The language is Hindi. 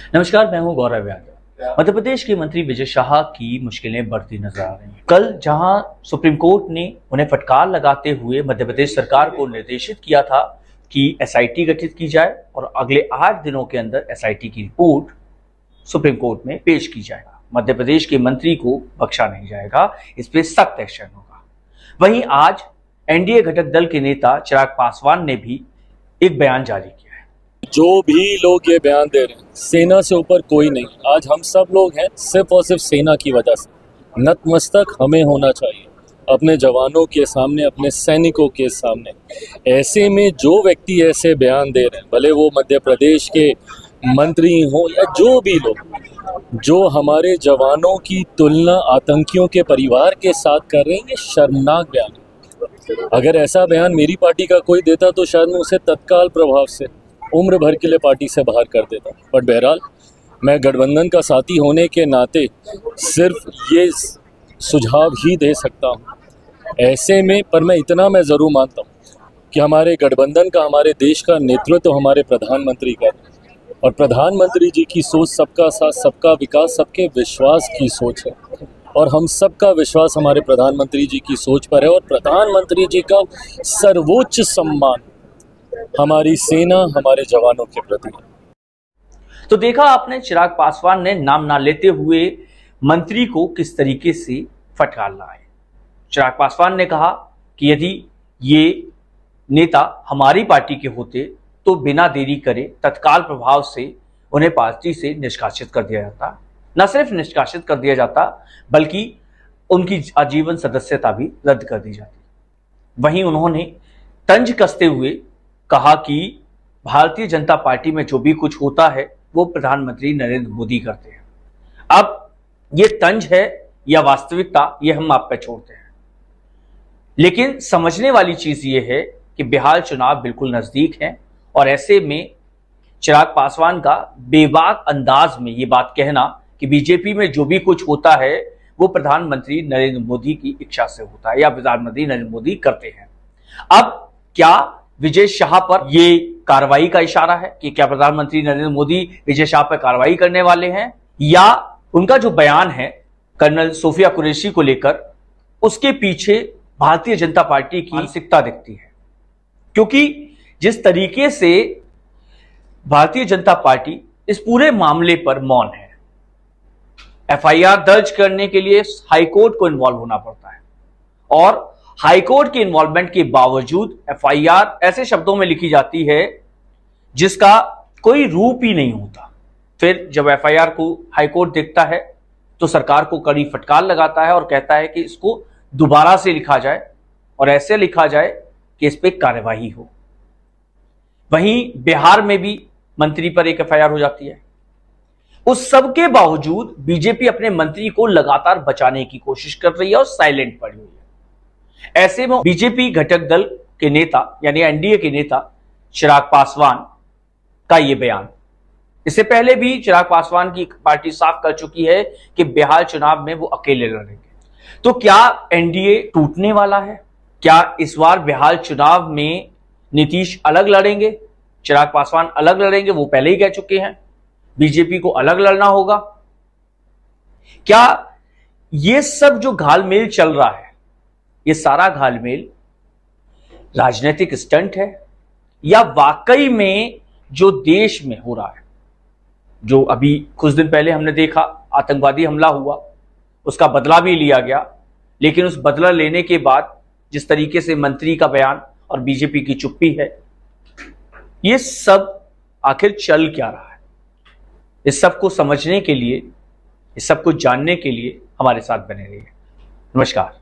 नमस्कार, मैं हूं गौरव यादव। मध्य प्रदेश के मंत्री विजय शाह की मुश्किलें बढ़ती नजर आ रही हैं। कल जहां सुप्रीम कोर्ट ने उन्हें फटकार लगाते हुए मध्य प्रदेश सरकार को निर्देशित किया था कि एसआईटी गठित की जाए और अगले 8 दिनों के अंदर एसआईटी की रिपोर्ट सुप्रीम कोर्ट में पेश की जाएगा, मध्य प्रदेश के मंत्री को बख्शा नहीं जाएगा, इस पर सख्त एक्शन होगा। वहीं आज एनडीए घटक दल के नेता चिराग पासवान ने भी एक बयान जारी किया। जो भी लोग ये बयान दे रहे हैं, सेना से ऊपर कोई नहीं। आज हम सब लोग हैं सिर्फ और सिर्फ सेना की वजह से। नतमस्तक हमें होना चाहिए अपने जवानों के सामने, अपने सैनिकों के सामने। ऐसे में जो व्यक्ति ऐसे बयान दे रहे हैं, भले वो मध्य प्रदेश के मंत्री हों या जो भी लोग, जो हमारे जवानों की तुलना आतंकियों के परिवार के साथ कर रहे हैं, ये शर्मनाक बयान है। अगर ऐसा बयान मेरी पार्टी का कोई देता तो शायद मैं उसे तत्काल प्रभाव से उम्र भर के लिए पार्टी से बाहर कर देता। बट बहरहाल मैं गठबंधन का साथी होने के नाते सिर्फ ये सुझाव ही दे सकता हूँ। ऐसे में पर मैं इतना मैं ज़रूर मानता हूँ कि हमारे गठबंधन का, हमारे देश का नेतृत्व तो हमारे प्रधानमंत्री का, और प्रधानमंत्री जी की सोच सबका साथ, सबका विकास, सबके विश्वास की सोच है। और हम सबका विश्वास हमारे प्रधानमंत्री जी की सोच पर है। और प्रधानमंत्री जी का सर्वोच्च सम्मान हमारी सेना, हमारे जवानों के प्रति। तो देखा आपने, चिराग पासवान ने नाम ना लेते हुए मंत्री को किस तरीके से फटकार लगाई। चिराग पासवान ने कहा कि यदि ये नेता हमारी पार्टी के होते तो बिना देरी करे तत्काल प्रभाव से उन्हें पार्टी से निष्कासित कर दिया जाता। न सिर्फ निष्कासित कर दिया जाता बल्कि उनकी आजीवन सदस्यता भी रद्द कर दी जाती। वहीं उन्होंने तंज कसते हुए कहा कि भारतीय जनता पार्टी में जो भी कुछ होता है वो प्रधानमंत्री नरेंद्र मोदी करते हैं। अब ये तंज है या वास्तविकता, ये हम आप पे छोड़ते हैं। लेकिन समझने वाली चीज ये है कि बिहार चुनाव बिल्कुल नजदीक है और ऐसे में चिराग पासवान का बेबाक अंदाज में ये बात कहना कि बीजेपी में जो भी कुछ होता है वो प्रधानमंत्री नरेंद्र मोदी की इच्छा से होता है या प्रधानमंत्री नरेंद्र मोदी करते हैं। अब क्या विजय शाह पर ये कार्रवाई का इशारा है कि क्या प्रधानमंत्री नरेंद्र मोदी विजय शाह पर कार्रवाई करने वाले हैं, या उनका जो बयान है कर्नल सोफिया कुरैशी को लेकर, उसके पीछे भारतीय जनता पार्टी की मानसिकता दिखती है? क्योंकि जिस तरीके से भारतीय जनता पार्टी इस पूरे मामले पर मौन है, एफआईआर दर्ज करने के लिए हाईकोर्ट को इन्वॉल्व होना पड़ता है और हाईकोर्ट के इन्वॉल्वमेंट के बावजूद एफआईआर ऐसे शब्दों में लिखी जाती है जिसका कोई रूप ही नहीं होता। फिर जब एफआईआर को हाईकोर्ट देखता है तो सरकार को कड़ी फटकार लगाता है और कहता है कि इसको दोबारा से लिखा जाए और ऐसे लिखा जाए कि इस पर कार्यवाही हो। वहीं बिहार में भी मंत्री पर एक एफआईआर हो जाती है। उस सब के बावजूद बीजेपी अपने मंत्री को लगातार बचाने की कोशिश कर रही है और साइलेंट पड़ी हुई है। ऐसे में बीजेपी घटक दल के नेता यानी एनडीए के नेता चिराग पासवान का यह बयान, इससे पहले भी चिराग पासवान की पार्टी साफ कर चुकी है कि बिहार चुनाव में वो अकेले लड़ेंगे। तो क्या एनडीए टूटने वाला है? क्या इस बार बिहार चुनाव में नीतीश अलग लड़ेंगे, चिराग पासवान अलग लड़ेंगे? वो पहले ही कह चुके हैं बीजेपी को अलग लड़ना होगा। क्या ये सब जो घालमेल चल रहा है, ये सारा घालमेल राजनीतिक स्टंट है या वाकई में जो देश में हो रहा है? जो अभी कुछ दिन पहले हमने देखा आतंकवादी हमला हुआ, उसका बदला भी लिया गया, लेकिन उस बदला लेने के बाद जिस तरीके से मंत्री का बयान और बीजेपी की चुप्पी है, ये सब आखिर चल क्या रहा है? इस सब को समझने के लिए, इस सब को जानने के लिए हमारे साथ बने रहिए। नमस्कार।